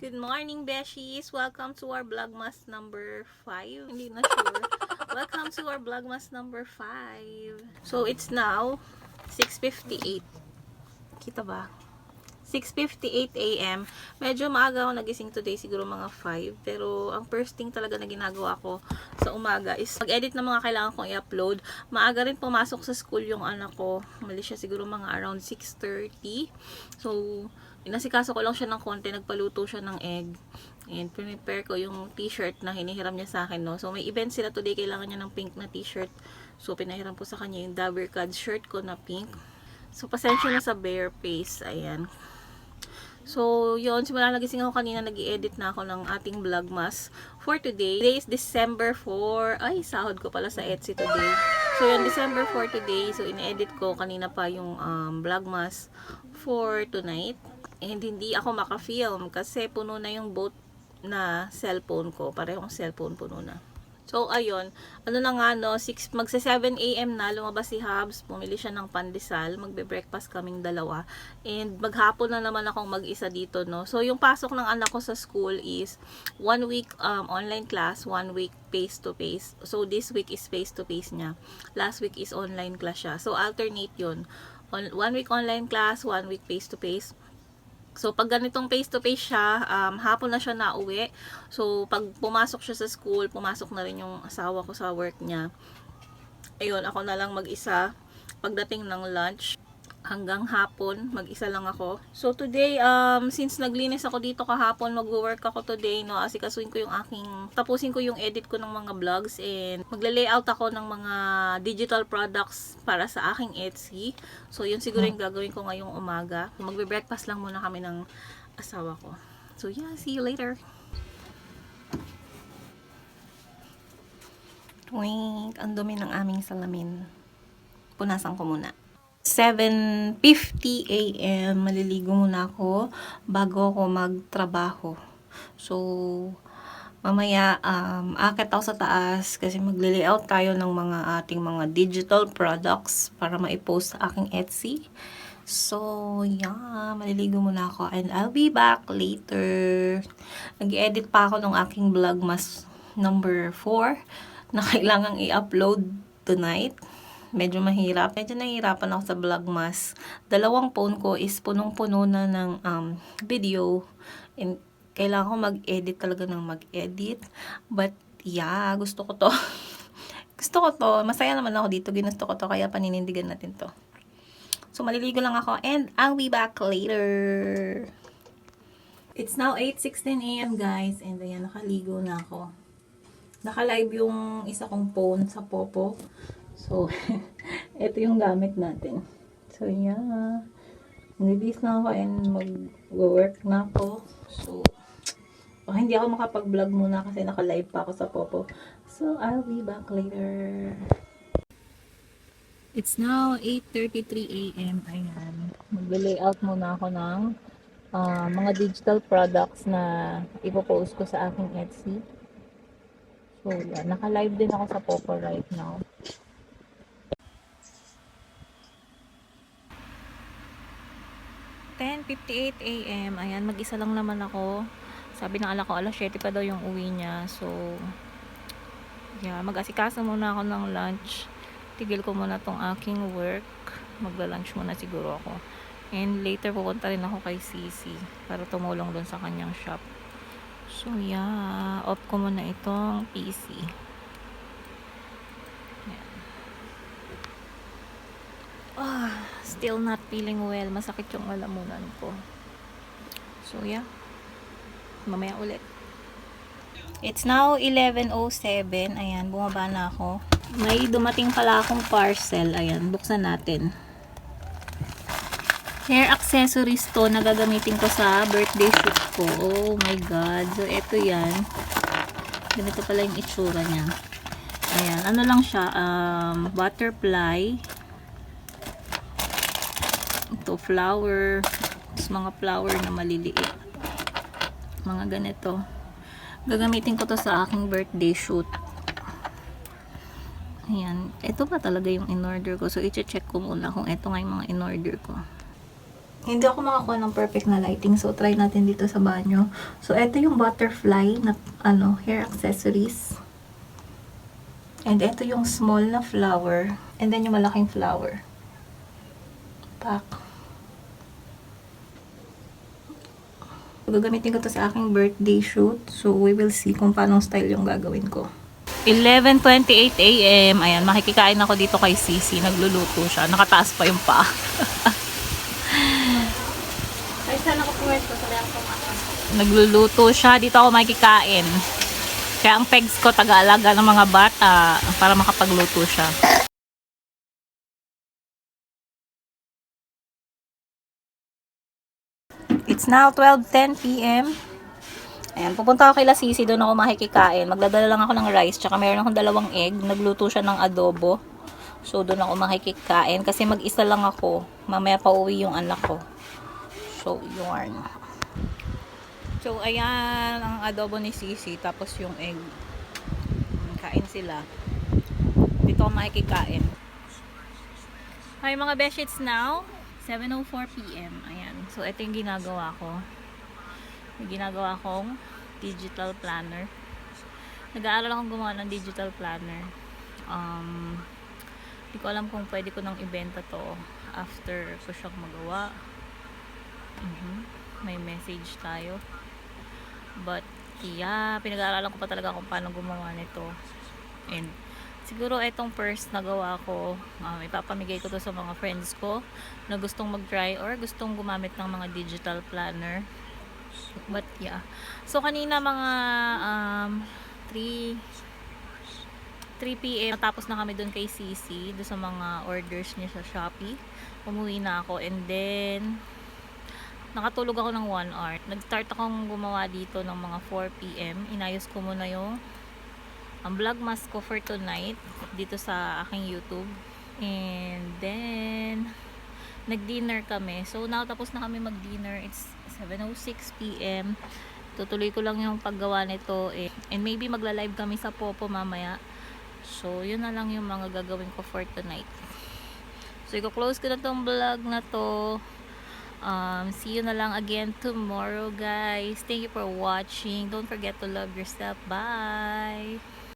Good morning, Beshies! Welcome to our Vlogmas number 5. Hindi na sure. Welcome to our Vlogmas number 5. So, it's now 6:58. Kita ba? 6:58 a.m. Medyo maaga ako nagising today, siguro mga 5. Pero, ang first thing talaga na ginagawa ko sa umaga is mag-edit ng mga kailangan kong i-upload. Maaga rin pumasok sa school yung anak ko. Mali siya siguro mga around 6:30. So, inasikaso ko lang siya ng konti. Nagpaluto siya ng egg. And prepare ko yung t-shirt na hinihiram niya sa akin, no? So, may event sila today. Kailangan niya ng pink na t-shirt. So, pinahiram ko sa kanya yung Dabber Cad shirt ko na pink. So, pasensya na sa bare face. Ayan. So, yun, simula nagising ako kanina, nag-i-edit na ako ng ating vlogmas for today. Today is December 4. Ay, sahod ko pala sa Etsy today. So, yun, December 4 today. So, in-edit ko kanina pa yung vlogmas for tonight. And hindi ako maka-film kasi puno na yung both na cellphone ko. Parehong cellphone puno na. So, ayun. Ano na nga, no? Magsa 7 a.m. na. Lumabas si Habs. Bumili siya ng pandesal. Magbe-breakfast kaming dalawa. And maghapon na naman akong mag-isa dito, no? So, yung pasok ng anak ko sa school is 1 week online class, 1 week face-to-face. So, this week is face-to-face niya. Last week is online class siya. So, alternate yun. 1 week online class, 1 week face-to-face. So, pag ganitong face-to-face siya, hapon na siya nauwi. So, pag pumasok siya sa school, pumasok na rin yung asawa ko sa work niya. Ayun, ako na lang mag-isa. Pagdating ng lunch, hanggang hapon, mag-isa lang ako. So, today, since naglinis ako dito kahapon, mag-work ako today, no, asikasuin ko yung tapusin ko yung edit ko ng mga vlogs, and magla-layout ako ng mga digital products para sa aking Etsy. So, yun siguro yung gagawin ko ngayong umaga. Magbe-breakfast lang muna kami ng asawa ko. So, yeah, see you later. Twink, ang dumi ng aming salamin. Punasan ko muna. 7:50 a.m. maliligo muna ako bago ako magtrabaho. So, mamaya akit ako sa taas kasi magle-layout tayo ng ating mga digital products para ma-post sa aking Etsy. So, yeah, maliligo muna ako and I'll be back later. Nag-edit pa ako ng aking vlogmas number 4 na kailangang i-upload tonight. Medyo mahirap. Medyo nahihirapan ako sa vlogmas. Dalawang phone ko is punong-puno na ng video. And kailangan ko mag-edit talaga ng mag-edit. But, yeah, gusto ko to. Gusto ko to. Masaya naman ako dito. Ginusto ko to. Kaya paninindigan natin to. So, maliligo lang ako. And I'll be back later. It's now 8:16 a.m. guys. And ayan, nakaligo na ako. Naka-live yung isa kong phone sa Popo. So, ito yung gamit natin. So, yeah. Nilibis na ako and mag-work na ako. So, hindi ako makapag-vlog muna kasi naka-live pa ako sa Popo. So, I'll be back later. It's now 8:33 a.m. Ayan. Mag-layout muna ako ng mga digital products na ipopost ko sa aking Etsy. So, yeah. Naka-live din ako sa Popo right now. 10:58 a.m. Ayan, mag-isa lang naman ako. Sabi ng anak ko, alas 7 pa daw yung uwi niya. So, yeah, mag-asikaso muna ako ng lunch. Tigil ko muna tong aking work. Magla-lunch muna siguro ako. And later, pupunta rin ako kay Sisi para tumulong dun sa kanyang shop. So, yeah, off ko muna itong PC. Still not feeling well. Masakit yung lalamunan ko. So, yeah. Mamaya ulit. It's now 11:07. Ayan, bumaba na ako. May dumating pala akong parcel. Ayan, buksan natin. Hair accessories to na gagamitin ko sa birthday shoot ko. Oh my God. So, eto yan. Ganito pala yung itsura niya. Ayan, ano lang siya. Butterfly. Ito, flower. Tapos mga flower na maliliit. Mga ganito. Gagamitin ko to sa aking birthday shoot. Ayan. Ito pa talaga yung in-order ko. So, i-check ko muna kung ito nga yung mga in-order ko. Hindi ako makakuha ng perfect na lighting. So, try natin dito sa banyo. So, ito yung butterfly na, hair accessories. And ito yung small na flower. And then yung malaking flower. Pack. Gagamitin ko to sa aking birthday shoot. So, we will see kung paano style yung gagawin ko. 11:28 AM. Ayan, makikikain ako dito kay Sisi. Nagluluto siya. Nakataas pa yung paa. Ay, sana ko puwesto sa lang pumakas. Nagluluto siya. Dito ako makikikain. Kaya ang pegs ko taga-alaga ng mga bata para makapagluto siya. It's now 12:10 PM. Ayan, pupunta ako kay Lasisi, doon ako makikikain. Magdadala lang ako ng rice, tsaka meron akong 2 egg. Nagluto siya ng adobo. So, doon ako makikikain. Kasi mag-isa lang ako. Mamaya pa uwi yung anak ko. So, yun. So, ayan ang adobo ni Sisi. Tapos yung egg. Kain sila. Dito ako makikikain. Hi mga besh, it's now 7:04 PM. Ayan. So, ito yung ginagawa ko. May ginagawa akong digital planner. Nag-aaral akong gumawa ng digital planner. Hindi ko alam kung pwede ko nang ibenta to after ko siyang magawa. May message tayo. But, yeah, pinag-aaralan ko pa talaga kung paano gumawa nito. And, siguro itong first na gawa ko, ipapamigay ko to sa mga friends ko na gustong mag-try or gustong gumamit ng mga digital planner. But yeah. So kanina mga 3 PM tapos na kami doon kay Sisi, doon sa mga orders niya sa Shopee. Umuwi na ako and then nakatulog ako ng 1 hour. Nag-start akong gumawa dito ng mga 4 PM. Inayos ko muna yung ang vlogmas ko for tonight dito sa aking YouTube. And then nag-dinner kami. So now tapos na kami mag-dinner. It's 7:06 PM. Tutuloy ko lang yung paggawa nito and maybe magla-live kami sa Popo mamaya. So yun na lang yung mga gagawin ko for tonight. So i-close ko na tong vlog na to. See you na lang again tomorrow, guys. Thank you for watching. Don't forget to love yourself. Bye!